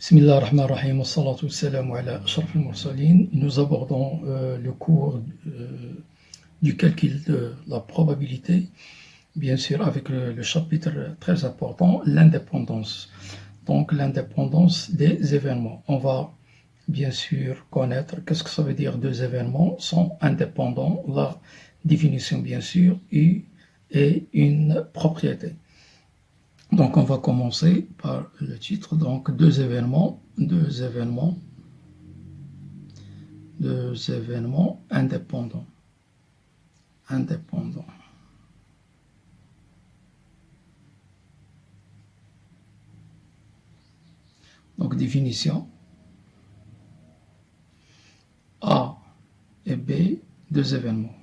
Bismillah ar-Rahman ar-Rahim, wa salatu wa salam ala ashraf al-mursalin. Nous abordons le cours du calcul de la probabilité, bien sûr avec le chapitre très important, l'indépendance. Donc l'indépendance des événements. On va bien sûr connaître qu'est-ce que ça veut dire deux événements sont indépendants, la définition bien sûr et une propriété. Donc on va commencer par le titre, donc deux événements indépendants. Donc définition, A et B, deux événements.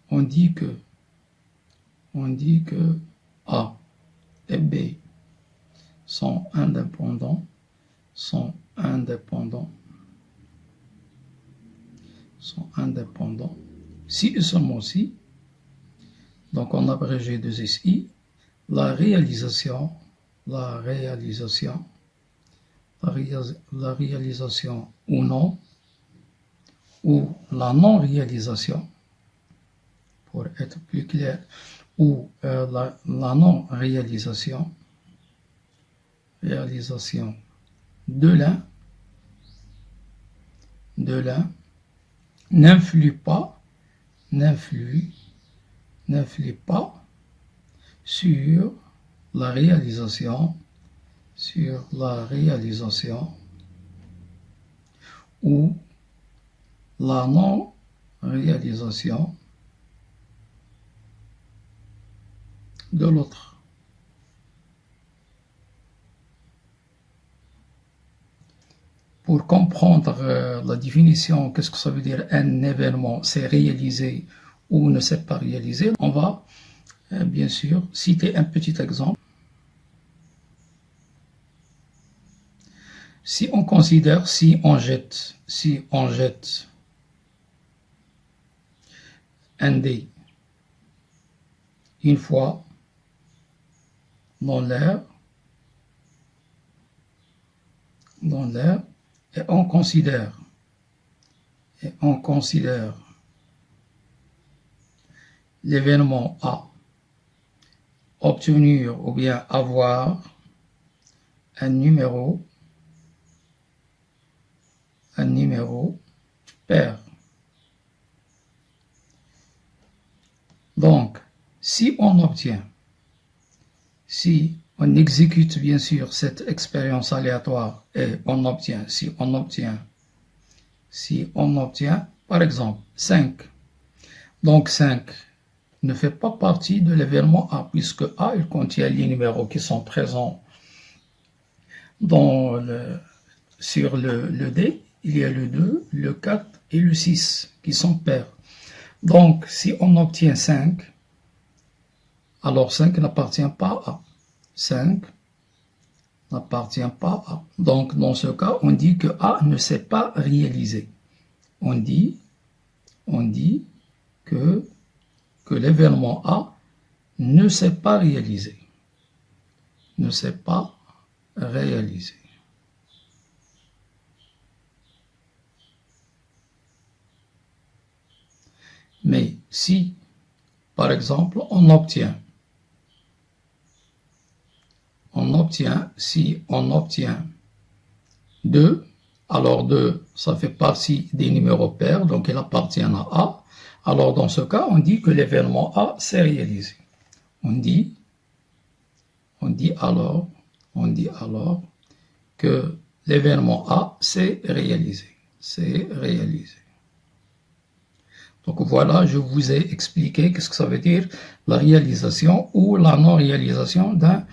On dit que A et B sont indépendants, si et seulement si, donc en abrégé de SI, la réalisation ou non, ou la non-réalisation, pour être plus clair, ou la non-réalisation de l'un n'influe pas sur la réalisation ou la non-réalisation de l'autre. Pour comprendre la définition, qu'est-ce que ça veut dire un événement, c'est réalisé ou ne s'est pas réalisé, on va bien sûr citer un petit exemple. Si on considère, si on jette un dé une fois dans l'air, et on considère l'événement A, obtenir ou bien avoir un numéro pair. Donc, si on exécute bien sûr cette expérience aléatoire et si on obtient par exemple 5, donc 5 ne fait pas partie de l'événement A, puisque A il contient les numéros qui sont présents sur le dé. Il y a le 2, le 4 et le 6 qui sont pairs. Donc si on obtient 5, alors 5 n'appartient pas à 5 n'appartient pas à. Donc dans ce cas, on dit que A ne s'est pas réalisé. On dit que l'événement A ne s'est pas réalisé. Mais si, par exemple, on obtient 2, alors 2, ça fait partie des numéros pairs, donc il appartient à A. Alors dans ce cas, on dit que l'événement A s'est réalisé. On dit alors que l'événement A s'est réalisé. Donc voilà, je vous ai expliqué qu'est-ce que ça veut dire la réalisation ou la non-réalisation d'un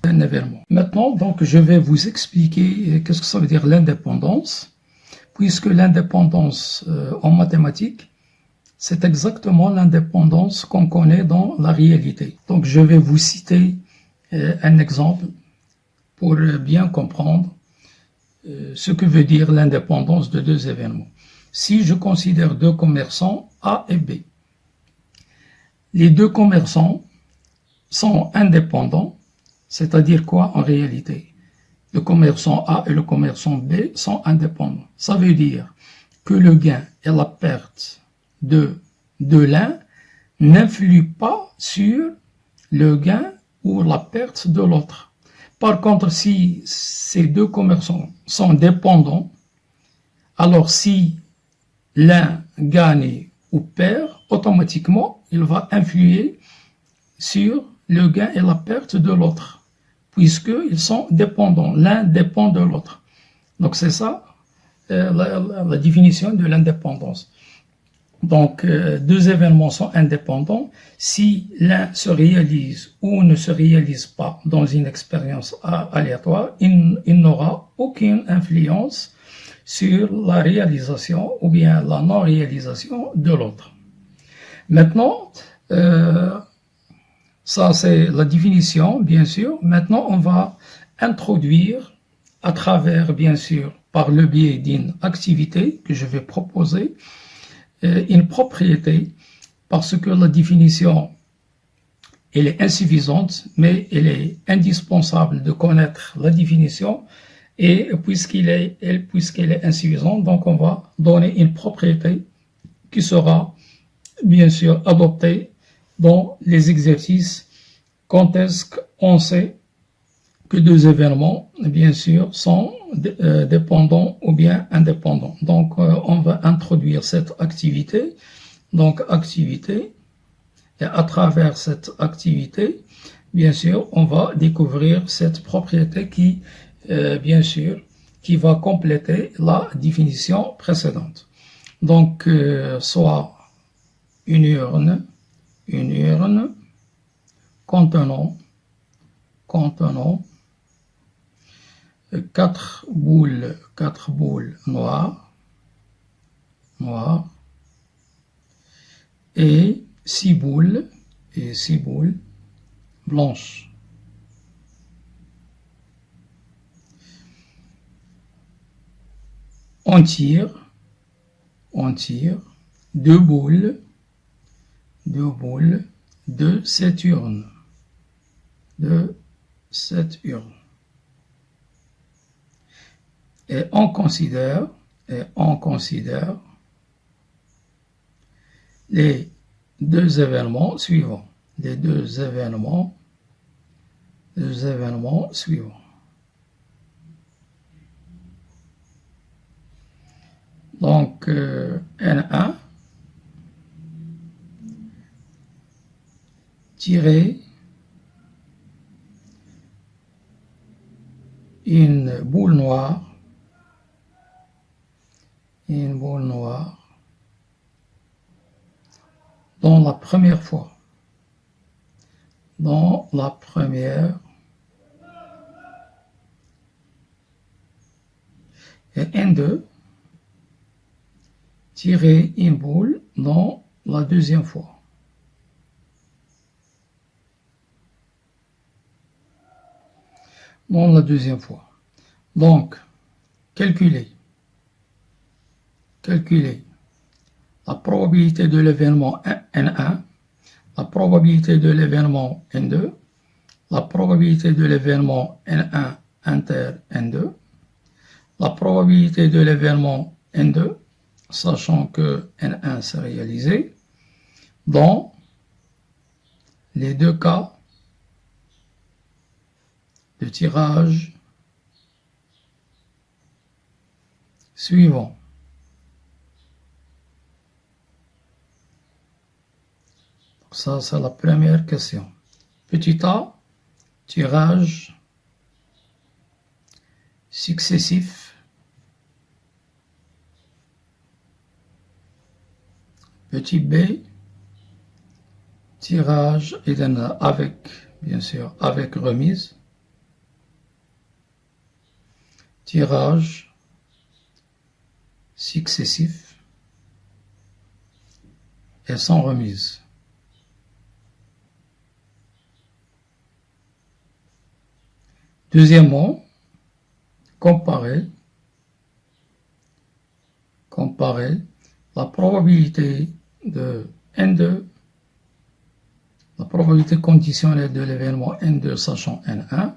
événement. Maintenant, donc, je vais vous expliquer qu'est-ce que ça veut dire l'indépendance, puisque l'indépendance en mathématiques, c'est exactement l'indépendance qu'on connaît dans la réalité. Donc, je vais vous citer un exemple pour bien comprendre ce que veut dire l'indépendance de deux événements. Si je considère deux commerçants A et B, les deux commerçants sont indépendants, c'est-à-dire quoi en réalité? Le commerçant A et le commerçant B sont indépendants. Ça veut dire que le gain et la perte de l'un n'influent pas sur le gain ou la perte de l'autre. Par contre, si ces deux commerçants sont dépendants, alors si l'un gagne ou perd, automatiquement, il va influer sur le gain et la perte de l'autre, puisqu'ils sont dépendants. L'un dépend de l'autre. Donc c'est ça la définition de l'indépendance. Donc, deux événements sont indépendants. Si l'un se réalise ou ne se réalise pas dans une expérience aléatoire, il n'aura aucune influence sur la réalisation ou bien la non-réalisation de l'autre. Maintenant, ça c'est la définition, bien sûr. Maintenant, on va introduire à travers, bien sûr, par le biais d'une activité que je vais proposer, une propriété, parce que la définition, elle est insuffisante, mais elle est indispensable de connaître la définition, et puisqu'elle est insuffisante, donc on va donner une propriété qui sera, bien sûr, adoptée dans les exercices. Quand est-ce qu'on sait que deux événements, bien sûr, sont dépendants ou bien indépendants. Donc, on va introduire cette activité. Donc, activité. Et à travers cette activité, bien sûr, on va découvrir cette propriété qui, bien sûr, qui va compléter la définition précédente. Donc, soit une urne contenant quatre boules noires et six boules blanches. On tire deux boules de cette urne. Et on considère les deux événements suivants. Donc, N1 tirer une boule noire dans la première fois. Et N2 tirer une boule dans la deuxième fois. Donc, calculer la probabilité de l'événement N1, la probabilité de l'événement N2, la probabilité de l'événement N1 inter N2, la probabilité de l'événement N2, sachant que N1 s'est réalisé, dans les deux cas de tirage suivants. Ça, c'est la première question. Petit a, tirage successif. Petit b, tirage avec, bien sûr, avec remise. Tirage successif et sans remise. Deuxièmement, comparer la probabilité de N2 La probabilité conditionnelle de l'événement N2 sachant N1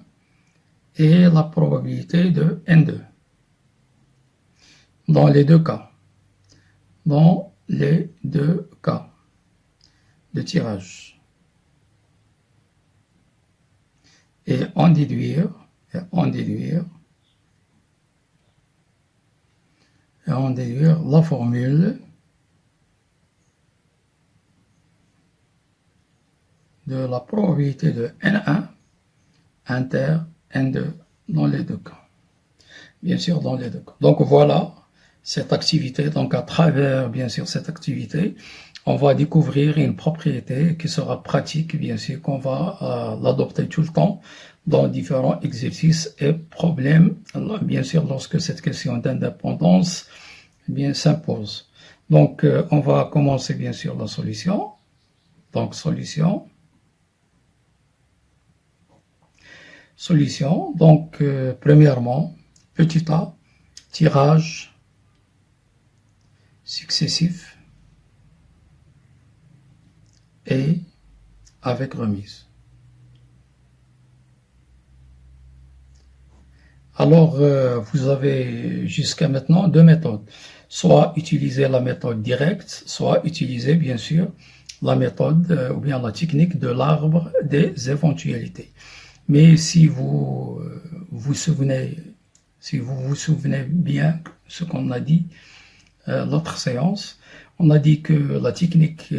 et la probabilité de N2. Dans les deux cas. Dans les deux cas de tirage. Et en déduire la formule de la probabilité de N1 inter N2 dans les deux cas. Bien sûr, dans les deux cas. Donc voilà cette activité. Donc à travers, bien sûr, cette activité, on va découvrir une propriété qui sera pratique, bien sûr, qu'on va l'adopter tout le temps dans différents exercices et problèmes, bien sûr, lorsque cette question d'indépendance s'impose. Donc, on va commencer, bien sûr, la solution. Donc, solution. Donc, premièrement, petit a, tirage successif et avec remise. Alors, vous avez jusqu'à maintenant deux méthodes. Soit utiliser la méthode directe, soit utiliser, bien sûr, la méthode ou bien la technique de l'arbre des éventualités. Mais si vous vous souvenez bien ce qu'on a dit l'autre séance, on a dit que la technique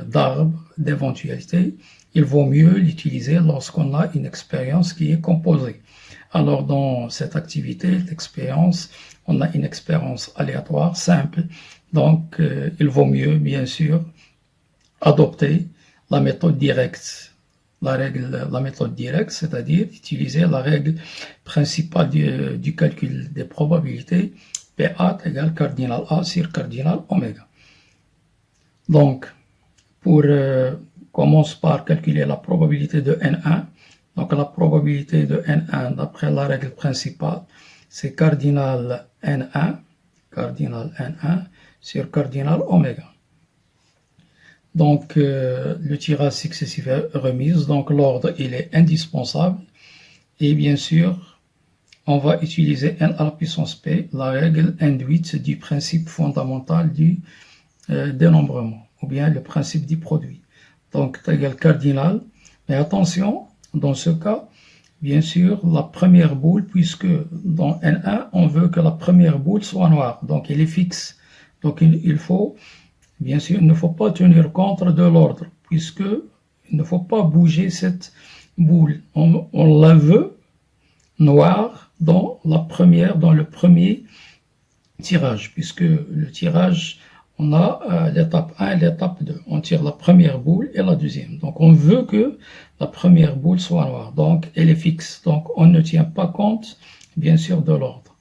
d'arbre d'éventualité, il vaut mieux l'utiliser lorsqu'on a une expérience qui est composée. Alors dans cette activité d'expérience, on a une expérience aléatoire, simple, donc il vaut mieux bien sûr adopter la méthode directe. La méthode directe, c'est-à-dire utiliser la règle principale du calcul des probabilités, PA égale cardinal A sur cardinal oméga. Donc, commence par calculer la probabilité de N1. Donc, la probabilité de N1, d'après la règle principale, c'est cardinal N1 sur cardinal oméga. Donc, le tirage successif est remise, donc l'ordre, il est indispensable. Et bien sûr, on va utiliser n à la puissance p, la règle induite du principe fondamental du dénombrement, ou bien le principe du produit. Donc, égale cardinal. Mais attention, dans ce cas, bien sûr, la première boule, puisque dans N1, on veut que la première boule soit noire, donc elle est fixe. Donc, il faut... Bien sûr, il ne faut pas tenir compte de l'ordre, puisque il ne faut pas bouger cette boule. On la veut noire dans le premier tirage, puisque le tirage, on a l'étape 1 et l'étape 2. On tire la première boule et la deuxième. Donc, on veut que la première boule soit noire. Donc, elle est fixe. Donc, on ne tient pas compte, bien sûr, de l'ordre.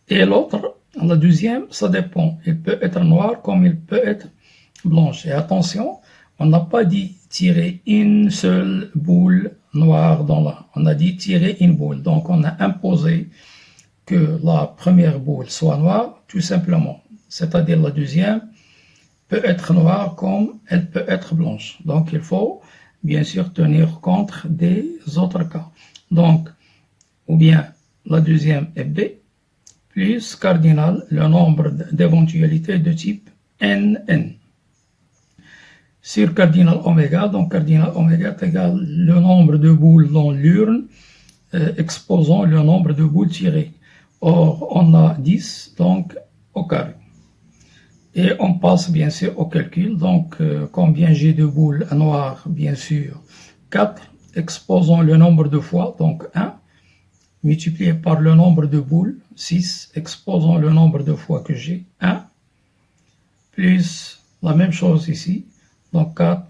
Et l'autre, la deuxième, ça dépend. Il peut être noir comme il peut être blanche. Et attention, on n'a pas dit tirer une seule boule noire dans la. On a dit tirer une boule. Donc, on a imposé que la première boule soit noire, tout simplement. C'est-à-dire la deuxième peut être noire comme elle peut être blanche. Donc, il faut bien sûr tenir compte des autres cas. Donc, ou bien la deuxième est B, plus cardinal, le nombre d'éventualités de type NN. Sur cardinal oméga, donc cardinal oméga est égal le nombre de boules dans l'urne exposant le nombre de boules tirées. Or, on a 10, donc au carré. Et on passe bien sûr au calcul. Donc, combien j'ai de boules noires? Bien sûr, 4, exposant le nombre de fois, donc 1, multiplié par le nombre de boules, 6, exposant le nombre de fois que j'ai, 1, plus la même chose ici, donc 4,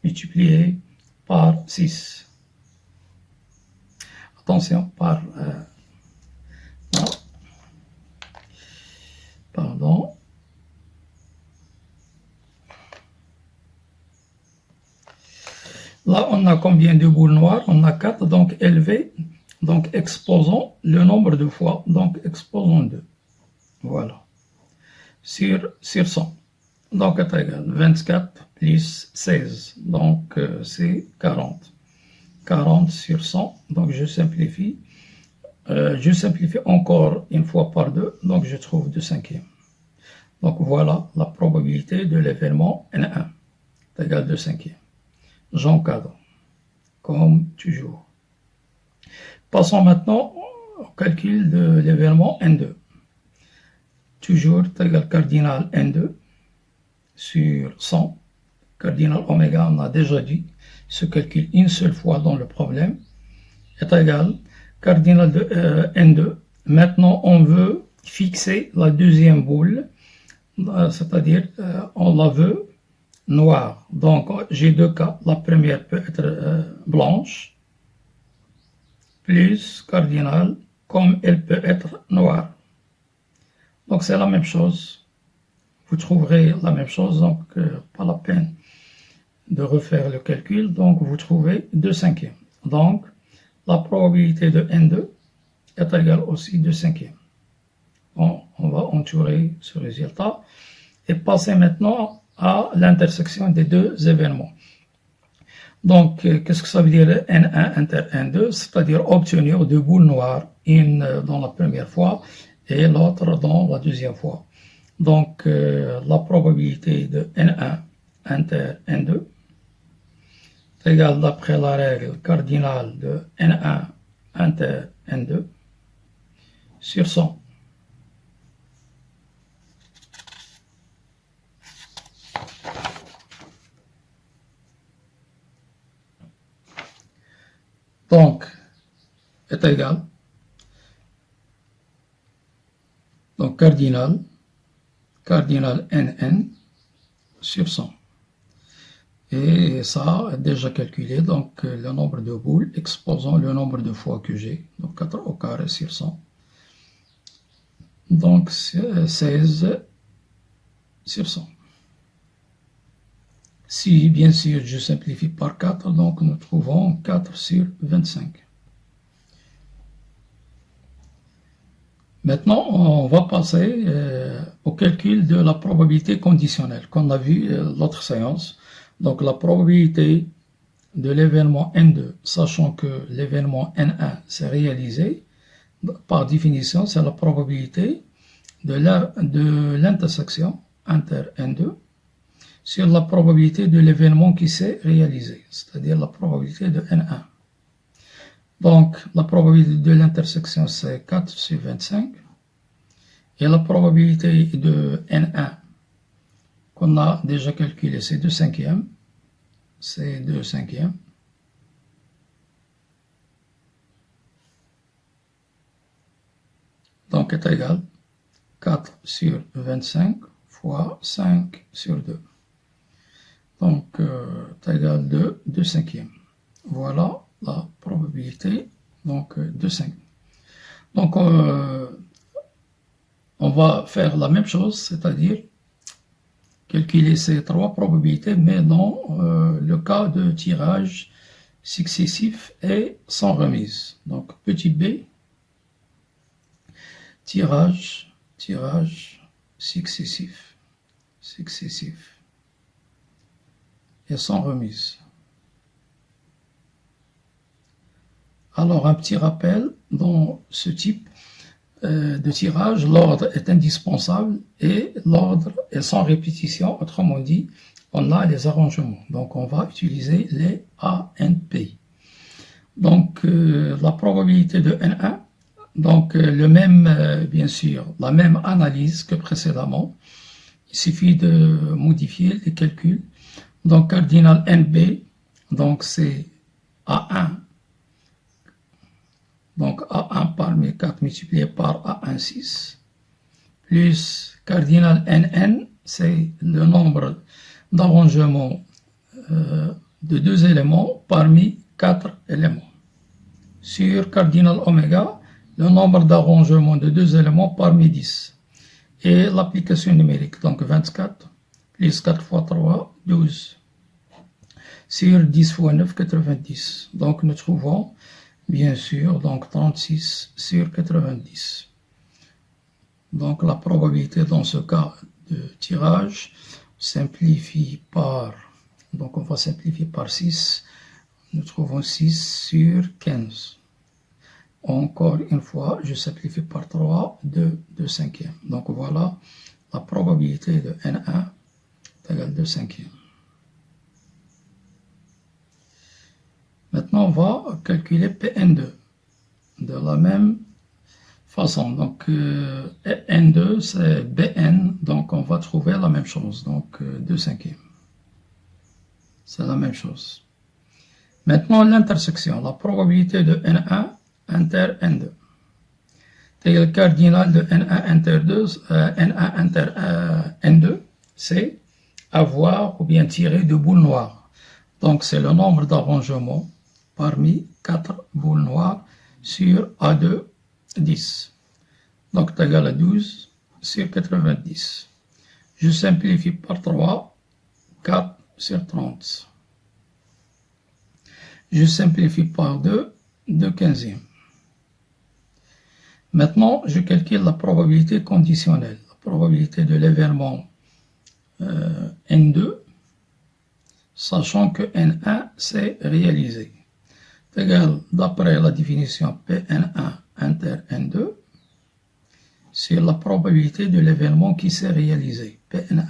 multiplié par 6. Attention, pardon. Là, on a combien de boules noires? On a 4, donc élevé. Donc, exposons le nombre de fois. Donc, exposons 2. Voilà. Sur 100. Donc est égal 24 plus 16, donc c'est 40. 40 sur 100, donc je simplifie. Je simplifie encore une fois par 2, donc je trouve 2 cinquièmes. Donc voilà la probabilité de l'événement N1 est égal à 2 cinquièmes. J'encadre, comme toujours. Passons maintenant au calcul de l'événement N2. Toujours est égal cardinal N2 sur 100. Cardinal oméga, on a déjà dit, se calcule une seule fois dans le problème, est égal cardinal de N2. Maintenant, on veut fixer la deuxième boule, c'est-à-dire on la veut noire. Donc, j'ai deux cas. La première peut être blanche, plus cardinal, comme elle peut être noire. Donc, c'est la même chose. Vous trouverez la même chose, donc pas la peine de refaire le calcul. Donc, vous trouvez 2 cinquièmes. Donc, la probabilité de N2 est égale aussi 2 cinquièmes. Bon, on va entourer ce résultat et passer maintenant à l'intersection des deux événements. Donc, qu'est-ce que ça veut dire N1 inter N2? C'est-à-dire obtenir deux boules noires, une dans la première fois et l'autre dans la deuxième fois. Donc, la probabilité de N1 inter N2 est égale, d'après la règle cardinale de N1 inter N2 sur 100. Donc, est égal, donc cardinal NN sur 100. Et ça est déjà calculé, donc le nombre de boules exposant le nombre de fois que j'ai, donc 4 au carré sur 100. Donc 16 sur 100. Si, bien sûr, je simplifie par 4, donc nous trouvons 4 sur 25. Maintenant, on va passer au calcul de la probabilité conditionnelle qu'on a vu l'autre séance. Donc, la probabilité de l'événement N2, sachant que l'événement N1 s'est réalisé, par définition, c'est la probabilité de l'intersection inter N2 sur la probabilité de l'événement qui s'est réalisé, c'est-à-dire la probabilité de N1. Donc, la probabilité de l'intersection, c'est 4 sur 25. Et la probabilité de N1 qu'on a déjà calculé, c'est 2 cinquièmes. C'est 2 cinquièmes. Donc, est égal 4 sur 25 fois 5 sur 2. Donc, est égal 2 cinquièmes. Voilà la probabilité, donc 2 cinquièmes. Donc, on va faire la même chose, c'est-à-dire calculer ces trois probabilités, mais dans le cas de tirage successif et sans remise. Donc, petit b, tirage successif et sans remise. Alors, un petit rappel, dans ce type de tirage, l'ordre est indispensable et l'ordre est sans répétition. Autrement dit, on a les arrangements. Donc, on va utiliser les ANP. Donc, la probabilité de N1, donc bien sûr, la même analyse que précédemment. Il suffit de modifier les calculs. Donc, cardinal NB, donc c'est A1. Donc, A1 parmi 4 multiplié par A1, 6, plus cardinal NN, c'est le nombre d'arrangements de deux éléments parmi 4 éléments. Sur cardinal oméga, le nombre d'arrangements de deux éléments parmi 10. Et l'application numérique, donc 24, plus 4 fois 3, 12. Sur 10 fois 9, 90. Donc, nous trouvons bien sûr, donc 36 sur 90. Donc la probabilité dans ce cas de tirage, simplifie par, donc on va simplifier par 6, nous trouvons 6 sur 15. Encore une fois, je simplifie par 3, 2 cinquièmes. Donc voilà, la probabilité de N1 est égale à 2 cinquièmes. Maintenant, on va calculer Pn2 de la même façon. Donc, N2, c'est Bn, donc on va trouver la même chose. Donc, 2 cinquièmes. C'est la même chose. Maintenant, l'intersection, la probabilité de N1 inter N2. Le cardinal de N1 inter 2, N1 inter N2, c'est avoir ou bien tirer de boules noires. Donc, c'est le nombre d'arrangements parmi 4 boules noires sur A2, 10. Donc, c'est égal à 12 sur 90. Je simplifie par 3, 4 sur 30. Je simplifie par 2, 2 quinzièmes. Maintenant, je calcule la probabilité conditionnelle, la probabilité de l'événement N2, sachant que N1 s'est réalisé. C'est égal, d'après la définition Pn1 inter N2, c'est la probabilité de l'événement qui s'est réalisé, Pn1.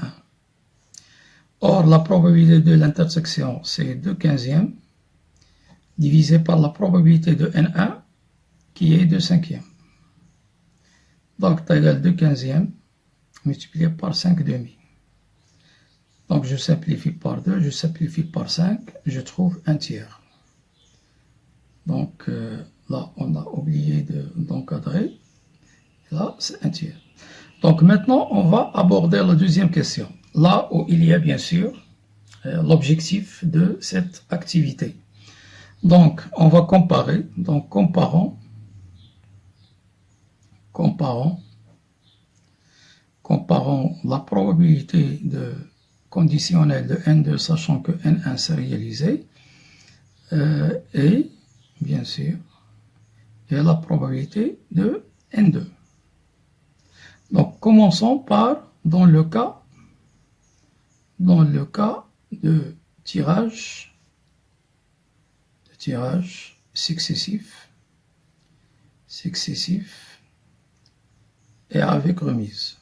Or, la probabilité de l'intersection, c'est 2 quinzièmes, divisé par la probabilité de N1, qui est 2 cinquièmes. Donc, c'est égal à 2 quinzièmes multiplié par 5 demi. Donc, je simplifie par 2, je simplifie par 5, je trouve un tiers. Donc, là, on a oublié d'encadrer. Là, c'est un tiers. Donc, maintenant, on va aborder la deuxième question. Là où il y a, bien sûr, l'objectif de cette activité. Donc, on va comparer. Donc, comparons la probabilité conditionnelle de N2, sachant que N1 s'est réalisé, et, bien sûr, et la probabilité de N2. Donc, commençons par, dans le cas de tirage successif et avec remise.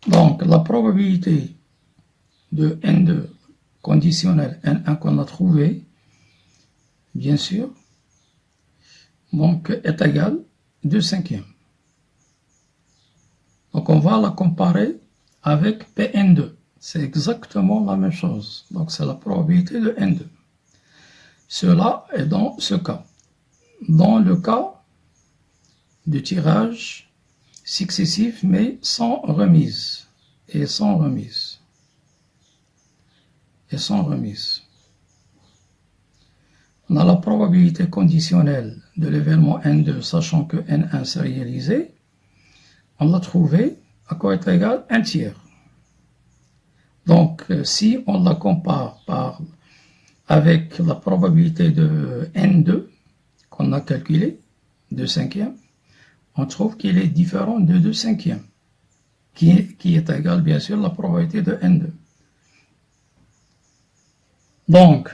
Donc, la probabilité de N2 conditionnel N1 qu'on a trouvé, bien sûr, donc est égale à 2 cinquièmes. Donc, on va la comparer avec Pn2. C'est exactement la même chose. Donc, c'est la probabilité de N2. Cela est dans ce cas. Dans le cas de tirage successif, mais sans remise. Et sans remise. On a la probabilité conditionnelle de l'événement N2, sachant que N1 s'est réalisé. On l'a trouvé à quoi est égal 1 tiers. Donc, si on la compare avec la probabilité de N2 qu'on a calculé, 2 cinquièmes, on trouve qu'il est différent de 2 cinquièmes, qui est égal, bien sûr, à la probabilité de N2. Donc,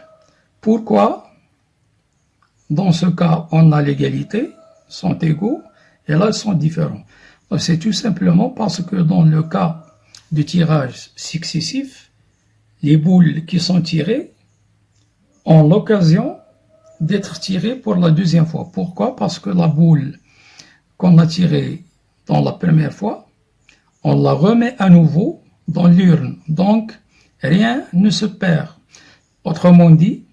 pourquoi, dans ce cas, on a l'égalité, sont égaux, et là, ils sont différents. C'est tout simplement parce que dans le cas de tirage successif, les boules qui sont tirées ont l'occasion d'être tirées pour la deuxième fois. Pourquoi? Parce que la boule qu'on a tirée dans la première fois, on la remet à nouveau dans l'urne. Donc, rien ne se perd. Autrement dit,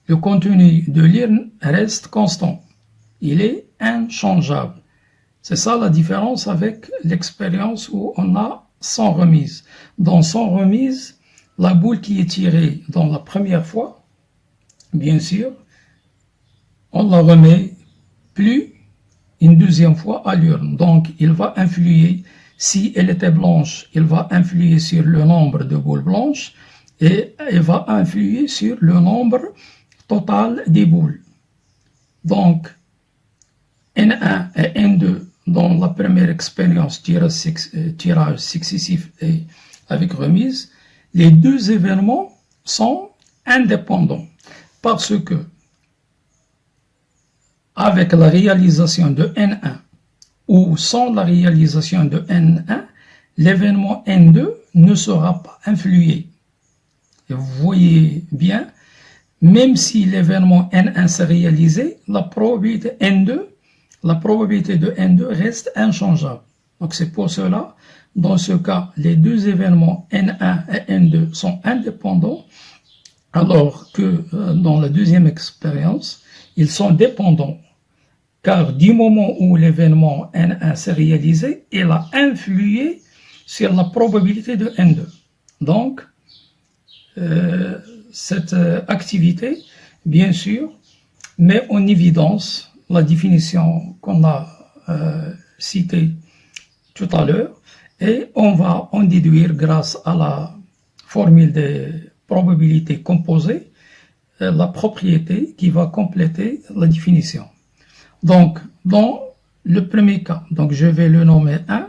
le contenu de l'urne reste constant. Il est inchangeable. C'est ça la différence avec l'expérience où on a sans remise. Dans sans remise, la boule qui est tirée dans la première fois, bien sûr, on la remet plus une deuxième fois à l'urne. Donc, il va influer, si elle était blanche, il va influer sur le nombre de boules blanches et il va influer sur le nombre total des boules. Donc, N1 et N2 dans la première expérience tirage successif et avec remise, les deux événements sont indépendants parce que avec la réalisation de N1 ou sans la réalisation de N1, l'événement N2 ne sera pas influé. Et vous voyez bien, même si l'événement N1 s'est réalisé, la probabilité de N2 reste inchangeable. Donc c'est pour cela, dans ce cas, les deux événements N1 et N2 sont indépendants, alors que dans la deuxième expérience, ils sont dépendants. Car du moment où l'événement N1 s'est réalisé, il a influé sur la probabilité de N2. Donc, cette activité, bien sûr, met en évidence la définition qu'on a citée tout à l'heure, et on va en déduire grâce à la formule des probabilités composées la propriété qui va compléter la définition. Donc, dans le premier cas, donc je vais le nommer 1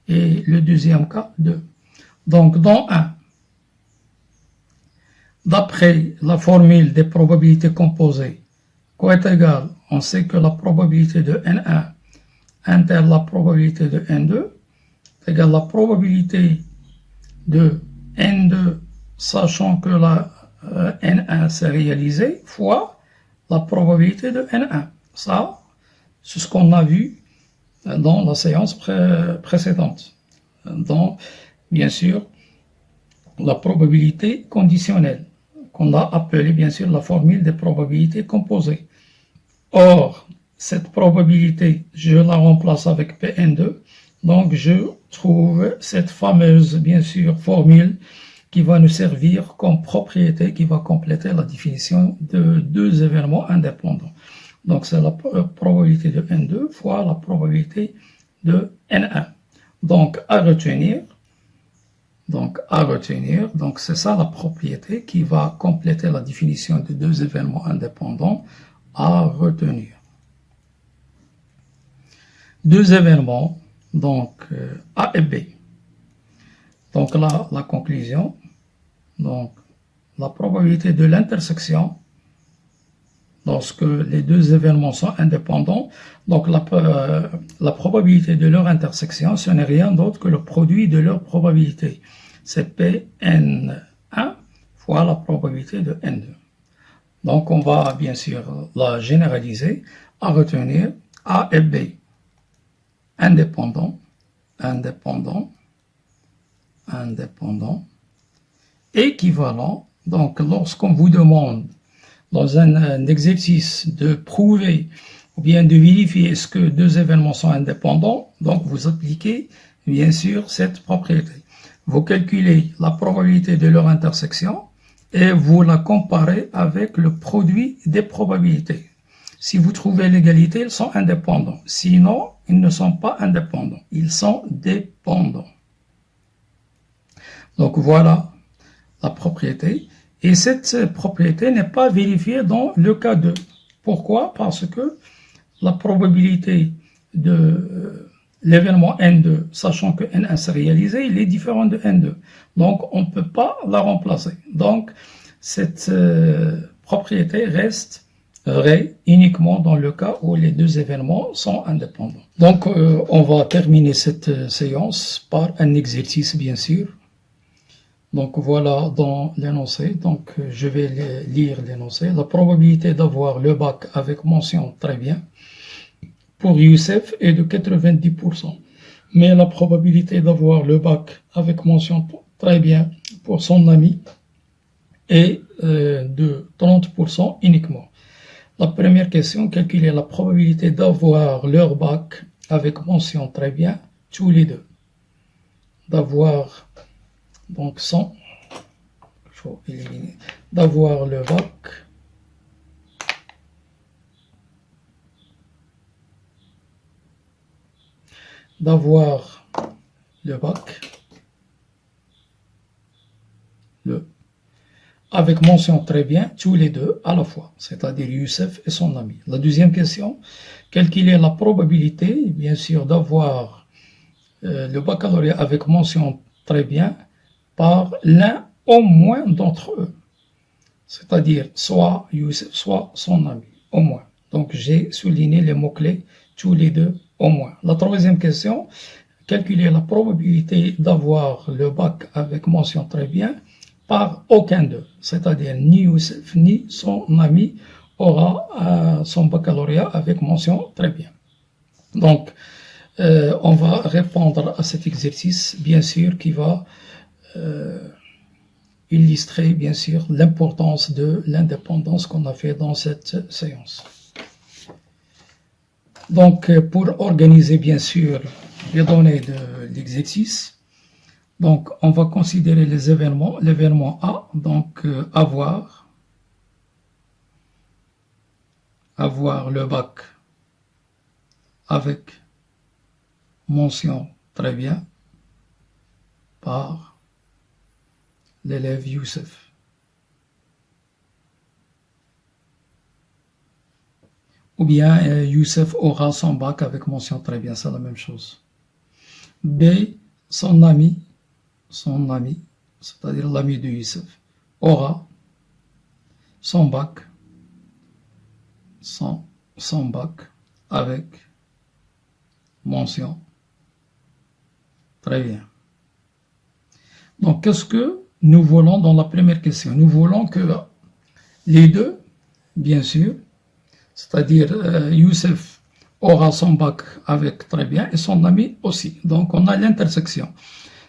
et le deuxième cas 2. Donc, dans 1, d'après la formule des probabilités composées, quoi est égal, on sait que la probabilité de N1 interne la probabilité de N2 est égale la probabilité de N2, sachant que la N1 s'est réalisée, fois la probabilité de N1. Ça, c'est ce qu'on a vu dans la séance précédente. Donc, bien sûr, la probabilité conditionnelle, qu'on a appelée bien sûr la formule des probabilités composées. Or, cette probabilité, je la remplace avec Pn2, donc je trouve cette fameuse, bien sûr, formule qui va nous servir comme propriété, qui va compléter la définition de deux événements indépendants. Donc, c'est la probabilité de N2 fois la probabilité de N1. Donc, à retenir, donc c'est ça la propriété qui va compléter la définition de deux événements indépendants à retenir. Deux événements, donc A et B. Donc là, la conclusion, donc la probabilité de l'intersection, lorsque les deux événements sont indépendants, donc la probabilité de leur intersection, ce n'est rien d'autre que le produit de leur probabilité. C'est Pn1 fois la probabilité de N2. Donc on va bien sûr la généraliser à retenir A et B indépendants, équivalents. Donc lorsqu'on vous demande dans un exercice de prouver ou bien de vérifier est-ce que deux événements sont indépendants, donc vous appliquez bien sûr cette propriété. Vous calculez la probabilité de leur intersection et vous la comparez avec le produit des probabilités. Si vous trouvez l'égalité, ils sont indépendants. Sinon, ils ne sont pas indépendants. Ils sont dépendants. Donc voilà la propriété. Et cette propriété n'est pas vérifiée dans le cas 2. Pourquoi? Parce que la probabilité de l'événement N2, sachant que N1 s'est réalisé, il est différent de N2. Donc, on ne peut pas la remplacer. Donc, cette propriété reste vraie uniquement dans le cas où les deux événements sont indépendants. Donc, on va terminer cette séance par un exercice, bien sûr. Donc voilà dans l'énoncé, donc je vais lire l'énoncé. La probabilité d'avoir le bac avec mention très bien pour Youssef est de 90%. Mais la probabilité d'avoir le bac avec mention très bien pour son ami est de 30% uniquement. La première question, calculer la probabilité d'avoir leur bac avec mention très bien, tous les deux. D'avoir donc 100, il faut éliminer, d'avoir le bac avec mention très bien, tous les deux à la fois, c'est-à-dire Youssef et son ami. La deuxième question, quelle qu'il est la probabilité, bien sûr, d'avoir le baccalauréat avec mention très bien par l'un au moins d'entre eux, c'est-à-dire soit Youssef, soit son ami, au moins. Donc j'ai souligné les mots-clés, tous les deux au moins. La troisième question, calculer la probabilité d'avoir le bac avec mention très bien par aucun d'eux, c'est-à-dire ni Youssef ni son ami aura son baccalauréat avec mention très bien. Donc, on va répondre à cet exercice, bien sûr, qui va illustrer, bien sûr, l'importance de l'indépendance qu'on a fait dans cette séance. Donc, pour organiser, bien sûr, les données de l'exercice, donc, on va considérer les événements. L'événement A, donc, avoir le bac avec mention très bien par l'élève Youssef. Ou bien Youssef aura son bac avec mention très bien, c'est la même chose. B, son ami, c'est-à-dire l'ami de Youssef, aura son bac avec mention très bien. Donc, qu'est-ce que nous voulons dans la première question? Nous voulons que les deux, bien sûr, c'est-à-dire Youssef aura son bac avec très bien et son ami aussi. Donc, on a l'intersection.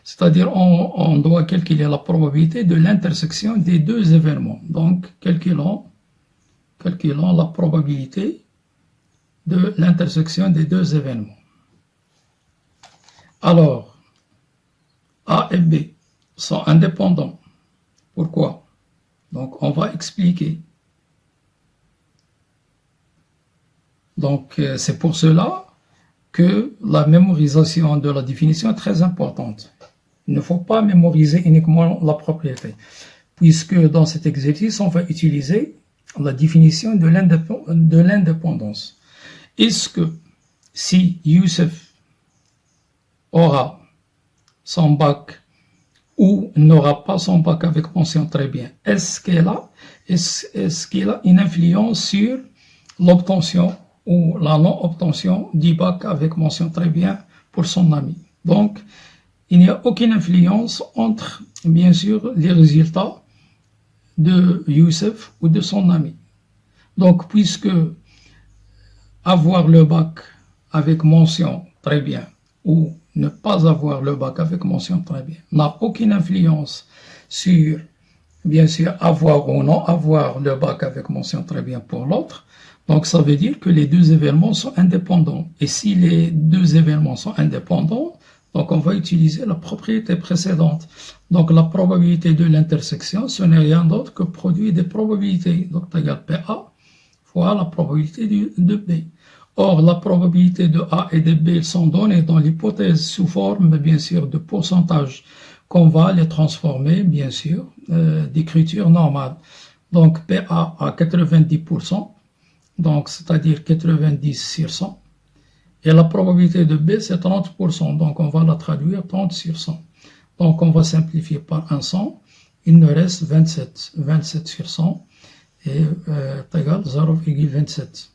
C'est-à-dire, on doit calculer la probabilité de l'intersection des deux événements. Donc, calculons la probabilité de l'intersection des deux événements. Alors, A et B sont indépendants. Pourquoi? Donc, on va expliquer. Donc, c'est pour cela que la mémorisation de la définition est très importante. Il ne faut pas mémoriser uniquement la propriété, puisque dans cet exercice, on va utiliser la définition de l'indépendance. Est-ce que si Youssef aura son bac ou n'aura pas son bac avec mention très bien, est-ce qu'il a une influence sur l'obtention ou la non-obtention du bac avec mention très bien pour son ami? Donc, il n'y a aucune influence entre, bien sûr, les résultats de Youssef ou de son ami. Donc, puisque avoir le bac avec mention très bien ou ne pas avoir le bac avec mention très bien n'a aucune influence sur, bien sûr, avoir ou non avoir le bac avec mention très bien pour l'autre. Donc, ça veut dire que les deux événements sont indépendants. Et si les deux événements sont indépendants, donc on va utiliser la propriété précédente. Donc, la probabilité de l'intersection, ce n'est rien d'autre que produit des probabilités. Donc, égale PA fois la probabilité de B. Or, la probabilité de A et de B sont données dans l'hypothèse sous forme, bien sûr, de pourcentage, qu'on va les transformer, bien sûr, d'écriture normale. Donc, PA à 90%, donc c'est-à-dire 90 sur 100. Et la probabilité de B, c'est 30%, donc on va la traduire 30 sur 100. Donc, on va simplifier par un 100, il nous reste 27. 27 sur 100 est égal à 0,27.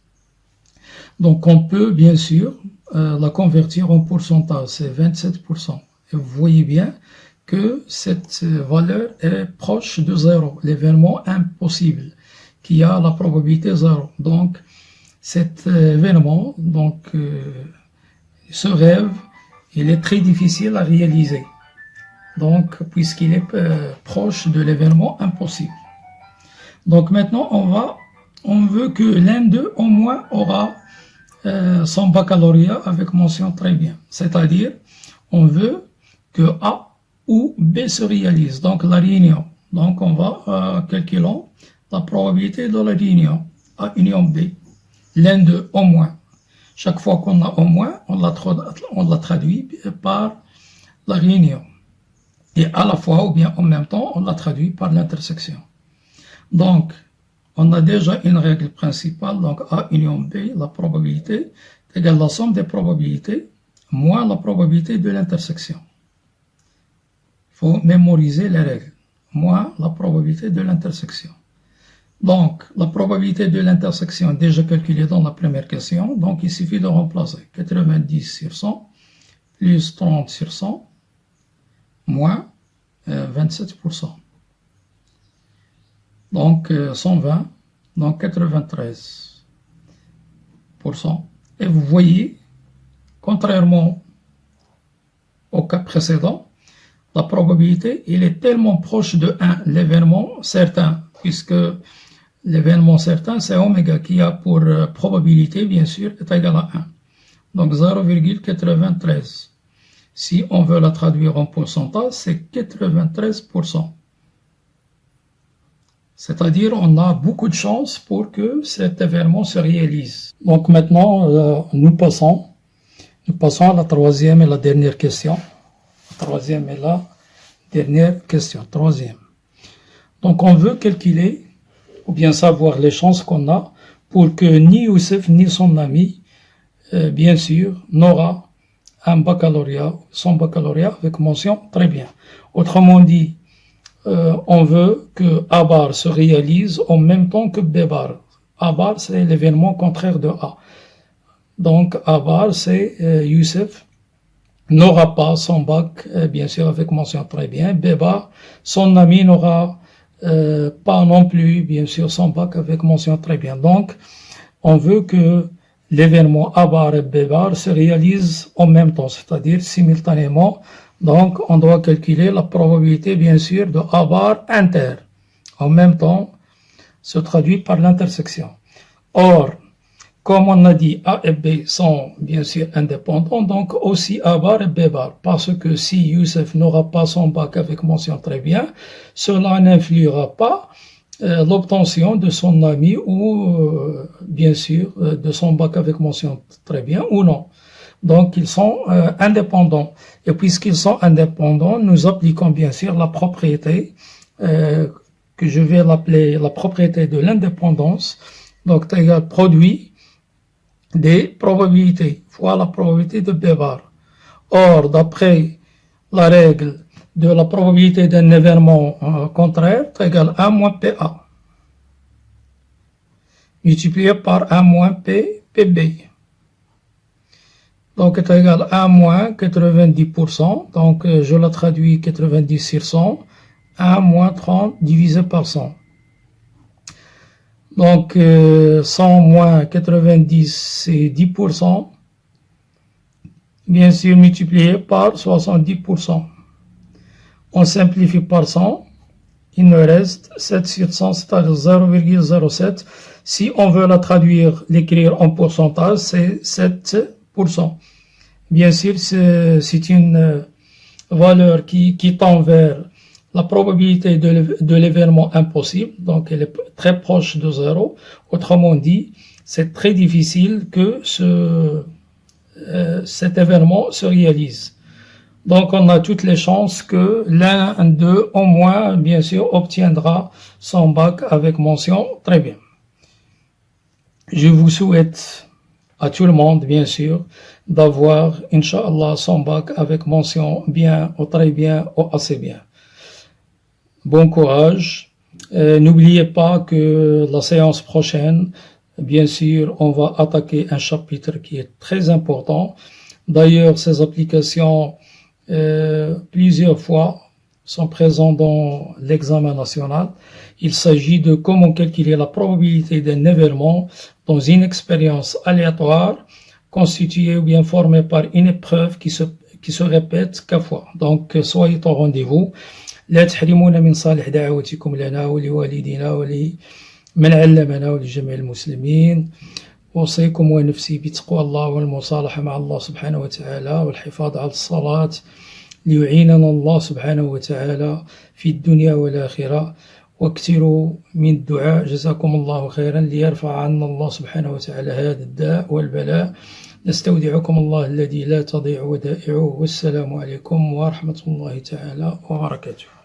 Donc, on peut, bien sûr, la convertir en pourcentage, c'est 27%. Et vous voyez bien que cette valeur est proche de 0, l'événement impossible, qui a la probabilité 0. Donc, cet événement, donc, ce rêve, il est très difficile à réaliser. Donc, puisqu'il est proche de l'événement impossible. Donc, maintenant, on veut que l'un d'eux, au moins, aura son baccalauréat avec mention très bien. C'est-à-dire, on veut que A ou B se réalise. Donc, la réunion. Donc, on va calculer la probabilité de la réunion A union B. L'un d'eux, au moins. Chaque fois qu'on a au moins, on la traduit par la réunion. Et à la fois, ou bien en même temps, on la traduit par l'intersection. Donc, on a déjà une règle principale, donc A union B, la probabilité égale la somme des probabilités moins la probabilité de l'intersection. Il faut mémoriser les règles, moins la probabilité de l'intersection. Donc, la probabilité de l'intersection est déjà calculée dans la première question, donc il suffit de remplacer 90 sur 100 plus 30 sur 100 moins 27%. Donc 120, donc 93%. Et vous voyez, contrairement au cas précédent, la probabilité, il est tellement proche de 1, l'événement certain, puisque l'événement certain, c'est oméga qui a pour probabilité, bien sûr, est égal à 1. Donc 0,93. Si on veut la traduire en pourcentage, c'est 93%. C'est-à-dire, on a beaucoup de chances pour que cet événement se réalise. Donc maintenant, nous passons à la troisième et la dernière question. Troisième et la dernière question. Troisième. Donc on veut calculer, ou bien savoir les chances qu'on a pour que ni Youssef ni son ami, bien sûr, n'aura un baccalauréat, son baccalauréat avec mention très bien. Autrement dit, on veut que A bar se réalise en même temps que B bar. A bar, c'est l'événement contraire de A. Donc A bar, c'est Youssef n'aura pas son bac, bien sûr, avec mention très bien. B bar, son ami n'aura pas non plus, bien sûr, son bac avec mention très bien. Donc, on veut que l'événement A bar et B bar se réalisent en même temps, c'est-à-dire simultanément. Donc, on doit calculer la probabilité, bien sûr, de A bar inter. En même temps, se traduit par l'intersection. Or, comme on a dit, A et B sont bien sûr indépendants, donc aussi A bar et B bar. Parce que si Youssef n'aura pas son bac avec mention très bien, cela n'influera pas l'obtention de son ami ou, bien sûr, de son bac avec mention très bien ou non. Donc, ils sont indépendants. Et puisqu'ils sont indépendants, nous appliquons bien sûr la propriété, que je vais l'appeler la propriété de l'indépendance, donc égal produit des probabilités fois la probabilité de B bar. Or, d'après la règle de la probabilité d'un événement contraire, est égal à 1 moins PA, multiplié par 1 moins PB. Donc, est égal à 1 moins 90%, donc je la traduis 90 sur 100, 1 moins 30 divisé par 100. Donc, 100 moins 90, c'est 10%, bien sûr multiplié par 70%. On simplifie par 100, il nous reste 7 sur 100, c'est-à-dire 0,07. Si on veut la traduire, l'écrire en pourcentage, c'est 7%. Bien sûr, c'est une valeur qui tend vers la probabilité de l'événement impossible, donc elle est très proche de 0. Autrement dit, c'est très difficile que cet événement se réalise. Donc on a toutes les chances que l'un d'eux, au moins, bien sûr, obtiendra son bac avec mention très bien. Je vous souhaite à tout le monde, bien sûr, d'avoir, Inch'Allah, son bac avec mention bien, ou très bien, ou assez bien. Bon courage. N'oubliez pas que la séance prochaine, bien sûr, on va attaquer un chapitre qui est très important. D'ailleurs, ces applications, plusieurs fois, sont présentes dans l'examen national. Il s'agit de comment calculer la probabilité d'un événement dans une expérience aléatoire, constituée ou bien formée par une épreuve qui se répète qu'à fois. Donc, soyez au rendez-vous. لا تحرمونا من صالح دعوتكم لنا ولوالدينا ولمن علمنا ولجميع المسلمين. أوصيكم ونفسي بتقوى الله والمصالحة مع الله سبحانه وتعالى والحفاظ على الصلاة ليعيننا الله سبحانه وتعالى في الدنيا والآخرة. واكثروا من الدعاء جزاكم الله خيرا ليرفع عنا الله سبحانه وتعالى هذا الداء والبلاء. نستودعكم الله الذي لا تضيع ودائعه والسلام عليكم ورحمة الله تعالى وبركاته.